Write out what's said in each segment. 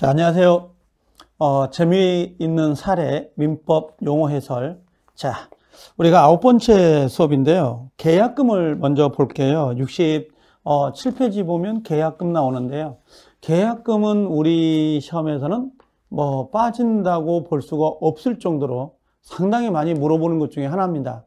자, 안녕하세요. 재미있는 사례, 민법 용어 해설. 자, 우리가 9번째 수업인데요. 계약금을 먼저 볼게요. 67페이지 보면 계약금 나오는데요. 계약금은 우리 시험에서는 빠진다고 볼 수가 없을 정도로 상당히 많이 물어보는 것 중에 하나입니다.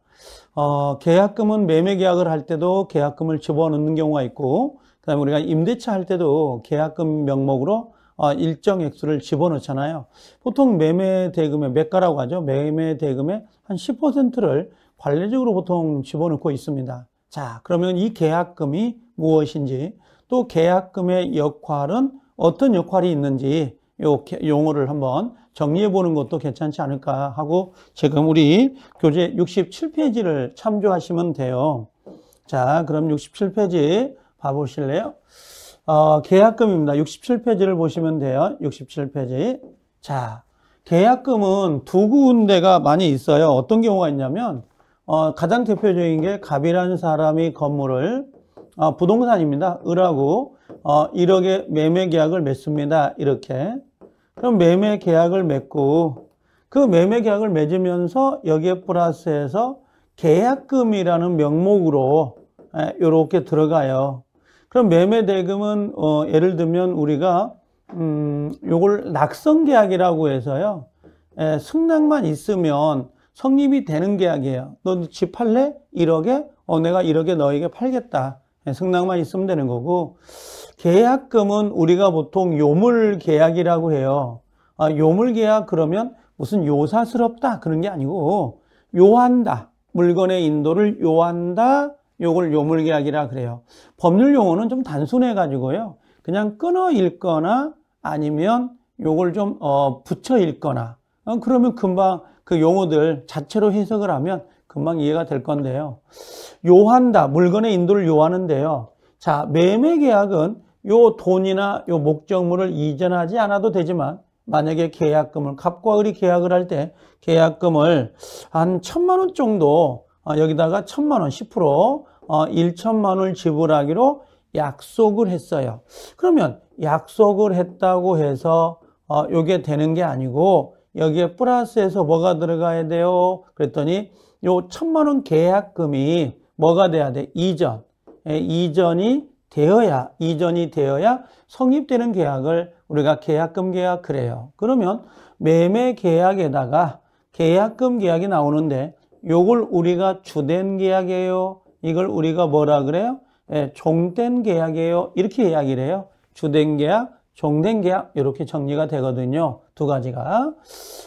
계약금은 매매 계약을 할 때도 계약금을 집어넣는 경우가 있고, 그 다음에 우리가 임대차 할 때도 계약금 명목으로 일정 액수를 집어넣잖아요. 보통 매매 대금의 매가라고 하죠. 매매 대금의 한 10%를 관례적으로 보통 집어넣고 있습니다. 자, 그러면 이 계약금이 무엇인지, 또 계약금의 역할은 어떤 역할이 있는지 요 용어를 한번 정리해 보는 것도 괜찮지 않을까 하고, 지금 우리 교재 67페이지를 참조하시면 돼요. 자, 그럼 67페이지 봐보실래요? 계약금입니다. 67페이지를 보시면 돼요. 67페이지. 자, 계약금은 두 군데가 많이 있어요. 어떤 경우가 있냐면, 가장 대표적인 게 갑이라는 사람이 건물을, 부동산입니다. 을하고, 1억의 매매 계약을 맺습니다. 이렇게. 그럼 매매 계약을 맺고, 그 매매 계약을 맺으면서 여기에 플러스해서 계약금이라는 명목으로 이렇게 들어가요. 그럼 매매 대금은 예를 들면 우리가 요걸 낙성 계약이라고 해서요. 승낙만 있으면 성립이 되는 계약이에요. 너 집 팔래? 1억에? 내가 1억에 너에게 팔겠다. 승낙만 있으면 되는 거고, 계약금은 우리가 보통 요물 계약이라고 해요. 요물 계약 그러면 무슨 요사스럽다 그런 게 아니고, 요한다. 물건의 인도를 요한다. 요걸 요물계약이라 그래요. 법률 용어는 좀 단순해 가지고요. 그냥 끊어 읽거나 아니면 요걸 좀 붙여 읽거나 그러면 금방 그 용어들 자체로 해석을 하면 금방 이해가 될 건데요. 요한다. 물건의 인도를 요하는데요. 자, 매매계약은 요 돈이나 요 목적물을 이전하지 않아도 되지만, 만약에 계약금을 갑과 을이 계약을 할 때 계약금을 한 1,000만 원 정도 여기다가 1,000만 원 10% 1,000만 원을 지불하기로 약속을 했어요. 그러면 약속을 했다고 해서 요게 되는 게 아니고, 여기에 플러스해서 뭐가 들어가야 돼요? 그랬더니 요 1,000만 원 계약금이 뭐가 돼야 돼? 이전이 되어야 성립되는 계약을 우리가 계약금 계약 그래요. 그러면 매매 계약에다가 계약금 계약이 나오는데, 요걸 우리가 주된 계약이에요. 이걸 우리가 뭐라 그래요? 종된 계약이에요. 이렇게 이야기를 해요. 주된 계약, 종된 계약 이렇게 정리가 되거든요. 두 가지가.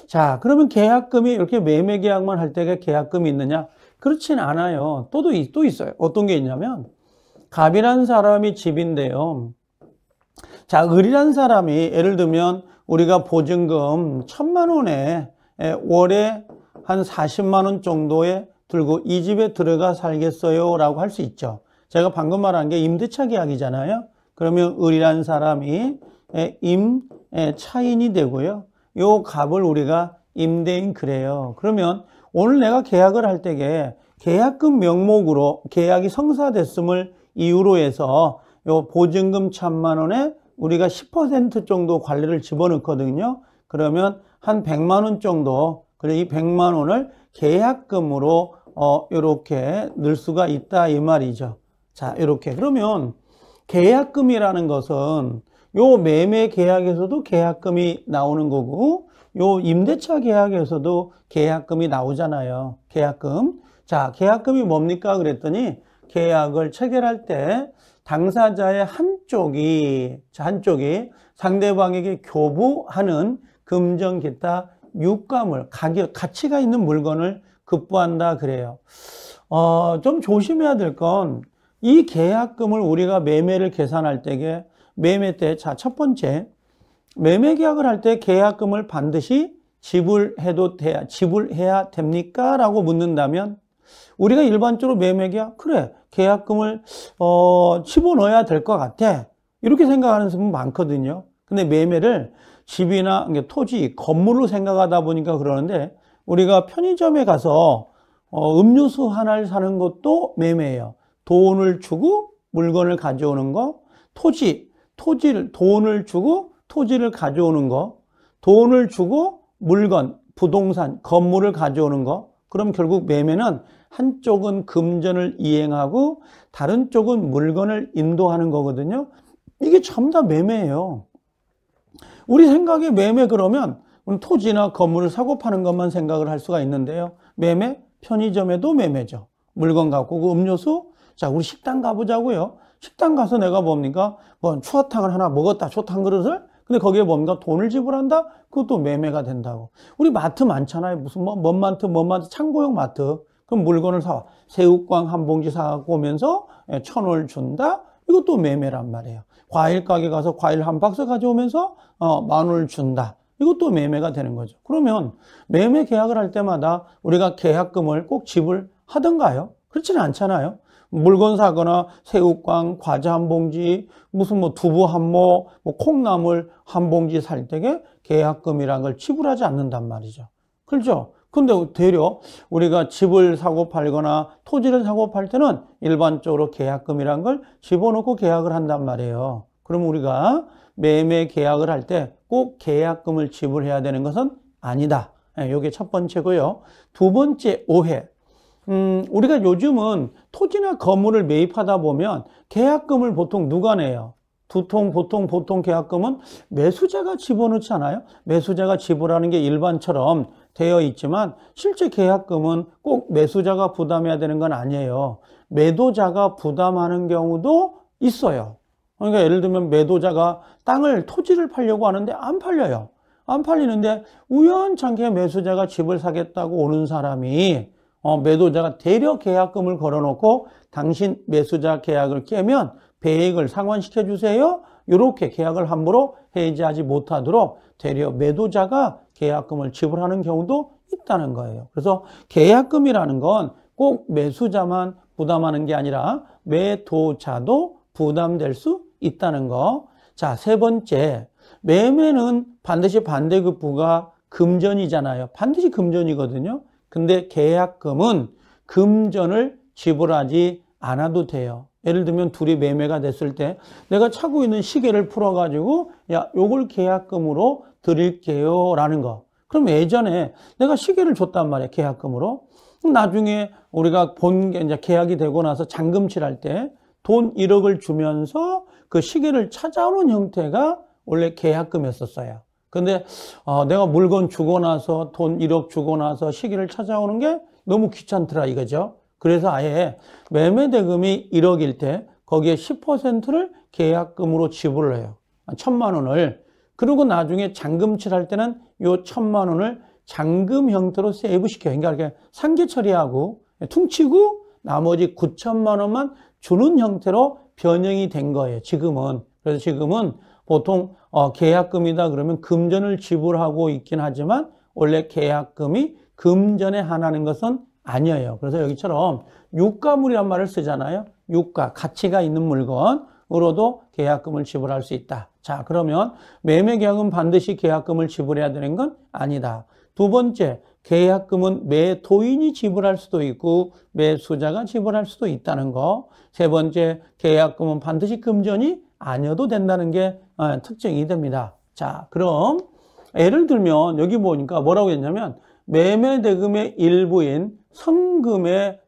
자, 그러면 계약금이 이렇게 매매 계약만 할 때가 계약금이 있느냐? 그렇진 않아요. 또 있어요. 어떤 게 있냐면, 갑이라는 사람이 집인데요. 자, 을이라는 사람이 예를 들면 우리가 보증금 1,000만 원에 월에 한 40만 원 정도에 들고 이 집에 들어가 살겠어요 라고 할 수 있죠. 제가 방금 말한 게 임대차 계약이잖아요. 그러면 을이라는 사람이 차인이 되고요. 요 갑을 우리가 임대인 그래요. 그러면 오늘 내가 계약을 할 때에 계약금 명목으로 계약이 성사됐음을 이유로 해서 요 보증금 1,000만 원에 우리가 10% 정도 관리를 집어넣거든요. 그러면 한 100만 원 정도, 그래 이 100만 원을 계약금으로 이렇게 넣을 수가 있다 이 말이죠. 자, 이렇게 그러면 계약금이라는 것은 요 매매 계약에서도 계약금이 나오는 거고, 요 임대차 계약에서도 계약금이 나오잖아요. 계약금. 자, 계약금이 뭡니까? 그랬더니 계약을 체결할 때 당사자의 한쪽이 상대방에게 교부하는 금전 기타 유가물, 가치가 있는 물건을 급부한다 그래요. 좀 조심해야 될 건, 이 계약금을 우리가 매매를 계산할 때에 매매 때, 자, 첫 번째, 매매 계약을 할 때 계약금을 반드시 지불해야 됩니까? 라고 묻는다면, 우리가 일반적으로 매매 계약, 그래, 계약금을 집어넣어야 될 것 같아. 이렇게 생각하는 사람은 많거든요. 근데 매매를 집이나 토지, 건물로 생각하다 보니까 그러는데, 우리가 편의점에 가서 음료수 하나를 사는 것도 매매예요. 돈을 주고 물건을 가져오는 거, 토지를 돈을 주고 토지를 가져오는 거, 돈을 주고 물건, 부동산, 건물을 가져오는 거. 그럼 결국 매매는 한쪽은 금전을 이행하고 다른 쪽은 물건을 인도하는 거거든요. 이게 전부 다 매매예요. 우리 생각에 매매 그러면 토지나 건물을 사고 파는 것만 생각을 할 수가 있는데요. 매매? 편의점에도 매매죠. 물건 갖고 오고 음료수? 자, 우리 식당 가보자고요. 식당 가서 내가 뭡니까? 뭐 추어탕을 하나 먹었다. 추어탕 그릇을? 근데 거기에 뭡니까? 돈을 지불한다? 그것도 매매가 된다고. 우리 마트 많잖아요. 무슨 뭔 마트, 창고용 마트. 그럼 물건을 사. 새우깡 한 봉지 사갖고 오면서 1,000원을 준다? 이것도 매매란 말이에요. 과일 가게 가서 과일 한 박스 가져오면서 10,000원을 준다. 이것도 매매가 되는 거죠. 그러면 매매 계약을 할 때마다 우리가 계약금을 꼭 지불하던가요? 그렇지는 않잖아요. 물건 사거나 새우깡, 과자 한 봉지, 무슨 뭐 두부 한 모, 뭐 콩나물 한 봉지 살 때에 계약금이라는 걸 지불하지 않는단 말이죠. 그렇죠? 근데 되려 우리가 집을 사고 팔거나 토지를 사고 팔 때는 일반적으로 계약금이라는 걸 집어넣고 계약을 한단 말이에요. 그럼 우리가 매매 계약을 할 때 꼭 계약금을 지불해야 되는 것은 아니다. 이게 첫 번째고요. 두 번째 오해. 우리가 요즘은 토지나 건물을 매입하다 보면 계약금을 보통 누가 내요? 보통 계약금은 매수자가 집어넣지 않아요? 매수자가 지불하는 게 일반처럼 되어 있지만 실제 계약금은 꼭 매수자가 부담해야 되는 건 아니에요. 매도자가 부담하는 경우도 있어요. 그러니까 예를 들면 매도자가 토지를 팔려고 하는데 안 팔려요. 안 팔리는데 우연찮게 매수자가 집을 사겠다고 오는 사람이 매도자가 대려 계약금을 걸어놓고 당신 매수자 계약을 깨면 배액을 상환시켜 주세요. 이렇게 계약을 함부로 해지하지 못하도록 대려 매도자가 계약금을 지불하는 경우도 있다는 거예요. 그래서 계약금이라는 건 꼭 매수자만 부담하는 게 아니라 매도자도 부담될 수 있다는 거. 자, 세 번째, 매매는 반드시 반대급부가 금전이잖아요. 반드시 금전이거든요. 근데 계약금은 금전을 지불하지 않아도 돼요. 예를 들면 둘이 매매가 됐을 때 내가 차고 있는 시계를 풀어가지고 야, 요걸 계약금으로 드릴게요 라는 거. 그럼 예전에 내가 시계를 줬단 말이에요. 계약금으로. 나중에 우리가 본 게 이제 계약이 되고 나서 잔금 칠할 때 돈 1억을 주면서 그 시계를 찾아오는 형태가 원래 계약금이었어요. 근데 내가 물건 주고 나서 돈 1억 주고 나서 시계를 찾아오는 게 너무 귀찮더라 이거죠. 그래서 아예 매매 대금이 1억일 때 거기에 10%를 계약금으로 지불을 해요. 1,000만 원을. 그리고 나중에 잔금 칠할 때는 요 1,000만 원을 잔금 형태로 세이브 시켜요. 그러니까 이렇게 상계 처리하고 퉁치고 나머지 9천만 원만 주는 형태로 변형이 된 거예요. 지금은. 그래서 지금은 보통 계약금이다 그러면 금전을 지불하고 있긴 하지만 원래 계약금이 금전에 한하는 것은 아니에요. 그래서 여기처럼 유가물이란 말을 쓰잖아요. 유가, 가치가 있는 물건으로도 계약금을 지불할 수 있다. 자, 그러면 매매계약은 반드시 계약금을 지불해야 되는 건 아니다. 두 번째, 계약금은 매도인이 지불할 수도 있고 매수자가 지불할 수도 있다는 거. 세 번째, 계약금은 반드시 금전이 아니어도 된다는 게 특징이 됩니다. 자, 그럼 예를 들면 여기 보니까 뭐라고 했냐면 매매대금의 일부인 성금의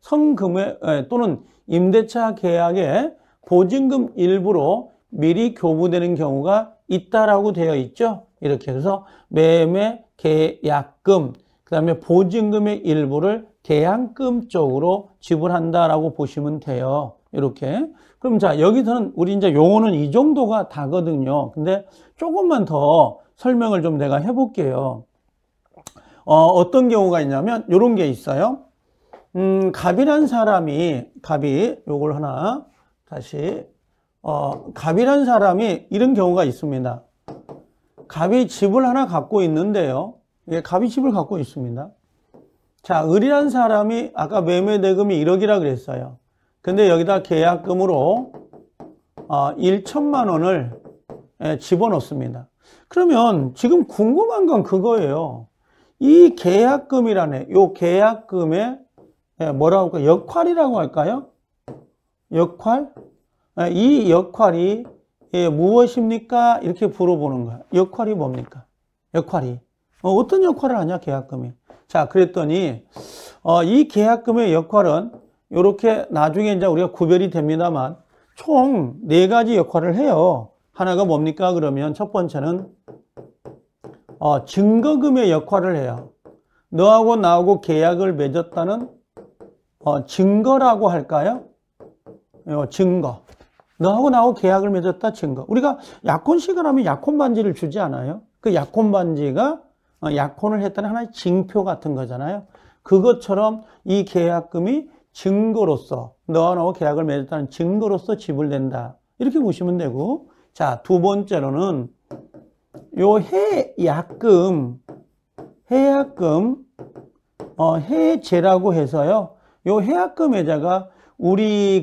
또는 임대차 계약의 보증금 일부로 미리 교부되는 경우가 있다라고 되어 있죠. 이렇게 해서 매매 계약금 그 다음에 보증금의 일부를 계약금 쪽으로 지불한다라고 보시면 돼요. 이렇게. 그럼 자, 여기서는 우리 이제 용어는 이 정도가 다거든요. 근데 조금만 더 설명을 좀 내가 해볼게요. 어떤 경우가 있냐면, 요런 게 있어요. 갑이란 사람이, 요걸 하나, 다시, 갑이란 사람이 이런 경우가 있습니다. 갑이 집을 하나 갖고 있는데요. 이게 갑이 집을 갖고 있습니다. 자, 을이란 사람이 아까 매매대금이 1억이라 그랬어요. 근데 여기다 계약금으로 1천만 원을 집어넣습니다. 그러면 지금 궁금한 건 그거예요. 이 계약금이라네. 요 계약금의 뭐라고 할까요? 역할이라고 할까요? 역할? 이 역할이 예, 무엇입니까? 이렇게 물어보는 거야. 역할이 뭡니까? 역할이. 어떤 역할을 하냐, 계약금이. 자, 그랬더니, 이 계약금의 역할은 이렇게 나중에 이제 우리가 구별이 됩니다만, 총 4가지 역할을 해요. 하나가 뭡니까? 그러면 첫 번째는, 증거금의 역할을 해요. 너하고 나하고 계약을 맺었다는, 증거라고 할까요? 증거. 너하고 나하고 계약을 맺었다 증거. 우리가 약혼식을 하면 약혼 반지를 주지 않아요? 그 약혼 반지가 약혼을 했다는 하나의 징표 같은 거잖아요. 그것처럼 이 계약금이 증거로서 너와 나하고 계약을 맺었다는 증거로서 지불된다. 이렇게 보시면 되고, 자, 두 번째로는 요 해약금, 해제라고 해서요. 요 해약금 해자가 우리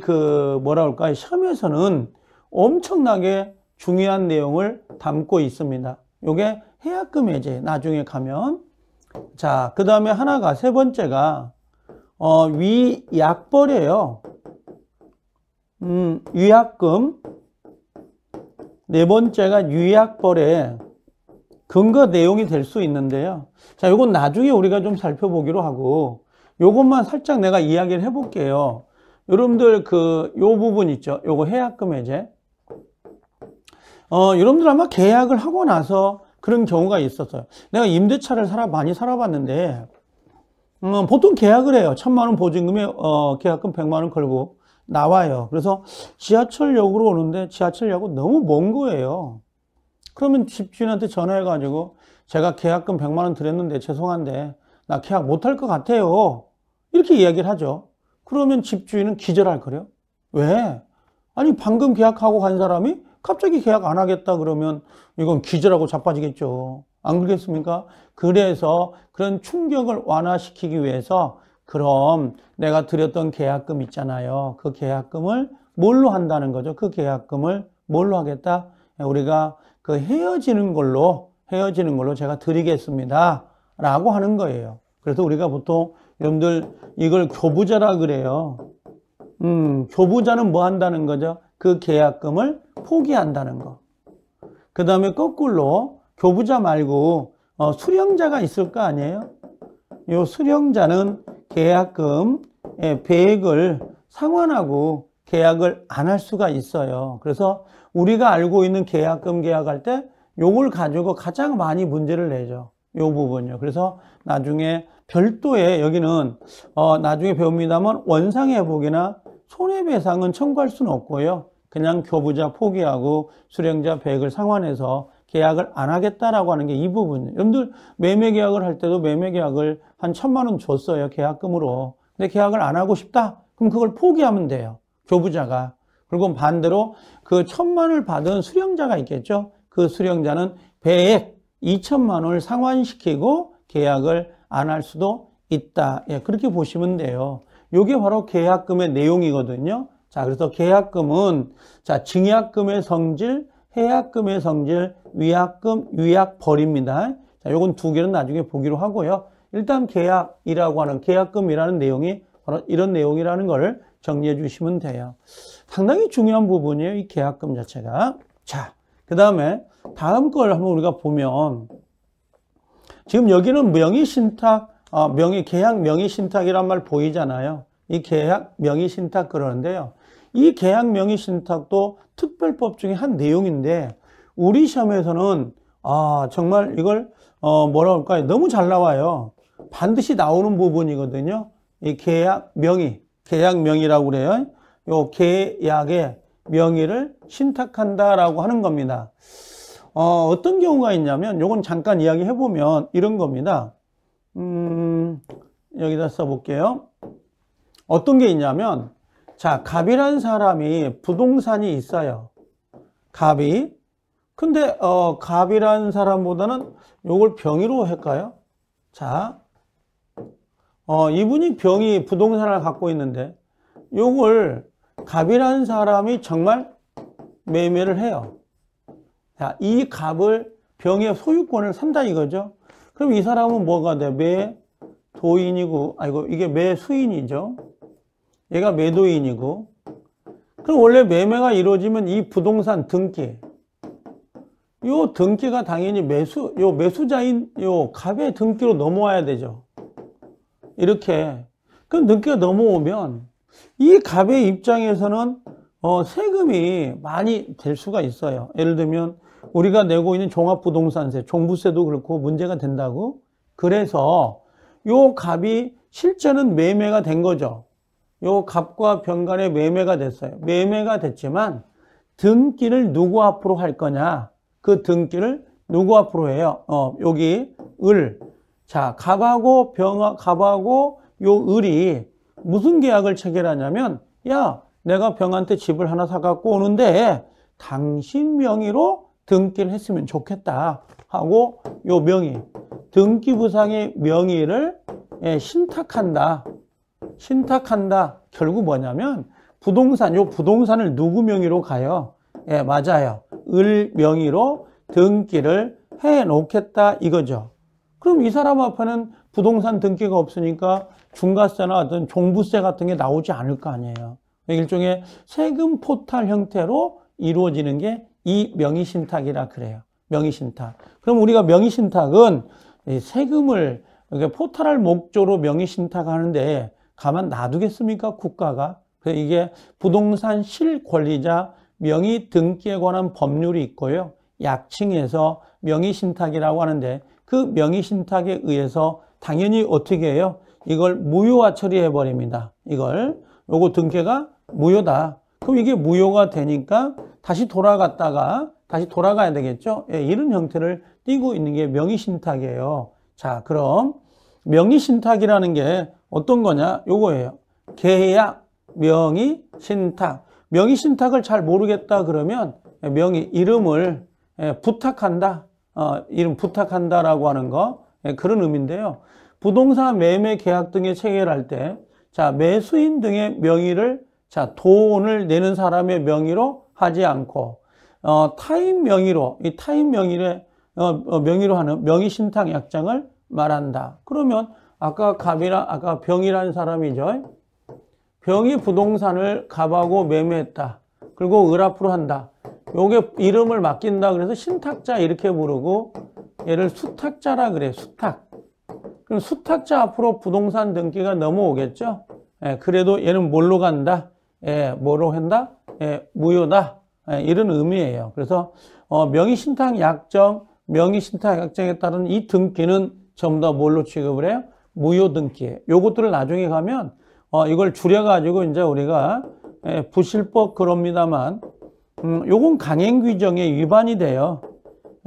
뭐라 할까요? 시험에서는 엄청나게 중요한 내용을 담고 있습니다. 요게 해약금 해제 나중에 가면. 자, 그 다음에 하나가 세 번째가 위약벌이에요. 위약금. 네 번째가 위약벌의 근거 내용이 될 수 있는데요. 자, 요건 나중에 우리가 좀 살펴보기로 하고, 요것만 살짝 내가 이야기를 해볼게요. 여러분들 요 부분 있죠? 요거 해약금 해제. 여러분들 아마 계약을 하고 나서 그런 경우가 있었어요. 내가 임대차를 많이 살아봤는데, 보통 계약을 해요. 1,000만 원 보증금에, 계약금 100만 원 걸고 나와요. 그래서 지하철역으로 오는데 지하철역은 너무 먼 거예요. 그러면 집주인한테 전화해가지고 제가 계약금 100만 원 드렸는데 죄송한데 나 계약 못할 것 같아요. 이렇게 이야기를 하죠. 그러면 집주인은 기절할 거래요. 왜? 아니 방금 계약하고 간 사람이 갑자기 계약 안 하겠다 그러면 이건 기절하고 자빠지겠죠. 안 그렇겠습니까? 그래서 그런 충격을 완화시키기 위해서 그럼 내가 드렸던 계약금 있잖아요. 그 계약금을 뭘로 한다는 거죠? 그 계약금을 뭘로 하겠다? 우리가 헤어지는 걸로 제가 드리겠습니다. 라고 하는 거예요. 그래서 우리가 보통 여러분들 이걸 교부자라 그래요. 교부자는 뭐 한다는 거죠? 그 계약금을 포기한다는 거. 그 다음에 거꾸로 교부자 말고 수령자가 있을 거 아니에요? 이 수령자는 계약금의 배액을 상환하고 계약을 안 할 수가 있어요. 그래서 우리가 알고 있는 계약금 계약할 때 요걸 가지고 가장 많이 문제를 내죠. 요 부분요. 그래서 나중에 별도의 여기는 나중에 배웁니다만 원상회복이나 손해배상은 청구할 수는 없고요. 그냥 교부자 포기하고 수령자 배액을 상환해서 계약을 안 하겠다라고 하는 게 이 부분이에요. 여러분들 매매계약을 할 때도 매매계약을 한 1,000만 원 줬어요. 계약금으로. 근데 계약을 안 하고 싶다? 그럼 그걸 포기하면 돼요. 교부자가. 그리고 반대로 그 1,000만 원을 받은 수령자가 있겠죠. 그 수령자는 배액 2,000만 원을 상환시키고 계약을 안 할 수도 있다. 예, 그렇게 보시면 돼요. 이게 바로 계약금의 내용이거든요. 자, 그래서 계약금은 자, 증약금의 성질, 해약금의 성질, 위약금, 위약벌입니다. 자, 요건 두 개는 나중에 보기로 하고요. 일단 계약이라고 하는 계약금이라는 내용이 바로 이런 내용이라는 걸 정리해 주시면 돼요. 상당히 중요한 부분이에요. 이 계약금 자체가. 자, 그 다음에 다음 걸 한번 우리가 보면 지금 여기는 명의신탁, 계약 명의신탁이란 말 보이잖아요. 이 계약 명의신탁 그러는데요. 이 계약 명의신탁도 특별법 중에 한 내용인데 우리 시험에서는 정말 이걸 뭐라 할까요? 너무 잘 나와요. 반드시 나오는 부분이거든요. 이 계약 명의라고 그래요. 요 계약의 명의를 신탁한다라고 하는 겁니다. 어떤 경우가 있냐면 요건 잠깐 이야기해 보면 이런 겁니다. 여기다 써볼게요. 어떤 게 있냐면 자, 갑이라는 사람이 부동산이 있어요. 갑이. 근데 갑이라는 사람보다는 요걸 병이로 할까요? 자, 이분이 부동산을 갖고 있는데 요걸 갑이라는 사람이 정말 매매를 해요. 자, 이 갑을 병의 소유권을 산다 이거죠. 그럼 이 사람은 뭐가 돼? 매도인이고, 이게 매수인이죠. 얘가 매도인이고, 그럼 원래 매매가 이루어지면 이 부동산 등기, 요 등기가 당연히 매수자인 요 갑의 등기로 넘어와야 되죠. 이렇게. 그럼 등기가 넘어오면 이 갑의 입장에서는 세금이 많이 될 수가 있어요. 예를 들면 우리가 내고 있는 종합부동산세, 종부세도 그렇고 문제가 된다고. 그래서 요 갑이 실제는 매매가 된 거죠. 요 갑과 병 간의 매매가 됐어요. 매매가 됐지만 등기를 누구 앞으로 할 거냐? 그 등기를 누구 앞으로 해요? 여기 을. 자, 갑하고 갑하고 요 을이 무슨 계약을 체결하냐면, 야, 내가 병한테 집을 하나 사갖고 오는데 당신 명의로 등기를 했으면 좋겠다 하고 요 명의, 등기부상의 명의를 신탁한다. 신탁한다. 결국 뭐냐면 요 부동산을 누구 명의로 가요? 예, 맞아요. 을 명의로 등기를 해 놓겠다 이거죠. 그럼 이 사람 앞에는 부동산 등기가 없으니까 중과세나 어떤 종부세 같은 게 나오지 않을 거 아니에요. 일종의 세금 포탈 형태로 이루어지는 게 이 명의신탁이라 그래요. 명의신탁. 그럼 우리가 명의신탁은 세금을 포탈할 목적으로 명의신탁하는데 가만 놔두겠습니까? 국가가. 그래서 이게 부동산 실권리자 명의 등기에 관한 법률이 있고요. 약칭해서 명의신탁이라고 하는데 그 명의신탁에 의해서 당연히 어떻게 해요? 이걸 무효화 처리해 버립니다. 요거 등기가 무효다. 그럼 이게 무효가 되니까 다시 돌아가야 되겠죠? 예, 이런 형태를 띠고 있는 게 명의신탁이에요. 자, 그럼 명의신탁이라는 게 어떤 거냐? 요거예요. 계약, 명의신탁. 명의신탁을 잘 모르겠다 그러면 이름을 부탁한다. 이름 부탁한다라고 하는 거. 그런 의미인데요. 부동산 매매 계약 등에 체결할 때, 자, 매수인 등의 명의를, 자, 돈을 내는 사람의 명의로 하지 않고, 타인 명의로, 이 타인 명의로 하는 명의신탁 약정을 말한다. 그러면 아까 병이라는 사람이죠. 병이 부동산을 갑하고 매매했다. 그리고 을 앞으로 한다. 요게 이름을 맡긴다 그래서 신탁자 이렇게 부르고 얘를 수탁자라 그래. 수탁. 그럼 수탁자 앞으로 부동산 등기가 넘어오겠죠. 예, 그래도 얘는 뭘로 간다? 예, 뭐로 한다? 예, 무효다. 예, 이런 의미예요. 그래서 명의신탁 약정에 따른 이 등기는 전부 다 뭘로 취급을 해요? 무효 등기예요. 요것들을 나중에 가면 이걸 줄여가지고 이제 우리가 부실법 그럽니다만 요건 강행규정에 위반이 돼요.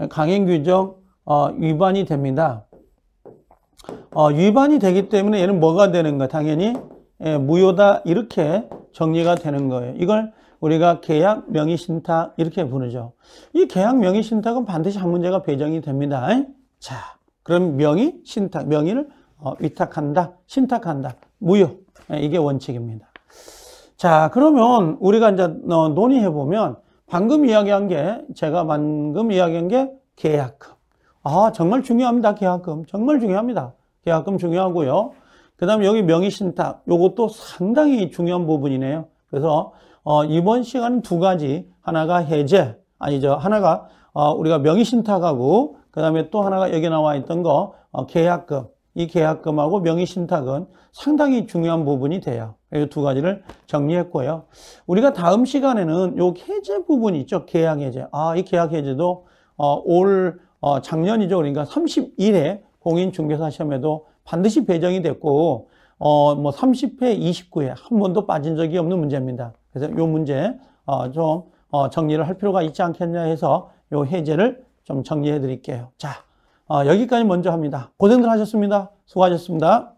강행규정 위반이 됩니다. 위반이 되기 때문에 얘는 뭐가 되는 거야? 당연히 무효다 이렇게 정리가 되는 거예요. 이걸 우리가 계약 명의신탁 이렇게 부르죠. 이 계약 명의신탁은 반드시 한 문제가 배정이 됩니다. 자, 그럼 명의신탁, 명의를 위탁한다, 신탁한다, 무효. 이게 원칙입니다. 자, 그러면 우리가 이제 논의해 보면 제가 방금 이야기한 게 계약금. 정말 중요합니다. 계약금. 정말 중요합니다. 계약금 중요하고요. 그 다음에 여기 명의신탁. 요것도 상당히 중요한 부분이네요. 그래서 이번 시간은 두 가지. 하나가 하나가 우리가 명의신탁하고 그 다음에 또 하나가 여기 나와 있던 거 계약금. 이 계약금하고 명의신탁은 상당히 중요한 부분이 돼요. 이 두 가지를 정리했고요. 우리가 다음 시간에는 요 해제 부분이 있죠. 계약해제. 이 계약해제도 작년이죠. 그러니까 31회 공인중개사 시험에도 반드시 배정이 됐고 30회, 29회 한 번도 빠진 적이 없는 문제입니다. 그래서 요 문제 좀 정리를 할 필요가 있지 않겠냐 해서 요 해제를 좀 정리해 드릴게요. 자, 여기까지 먼저 합니다. 고생들 하셨습니다. 수고하셨습니다.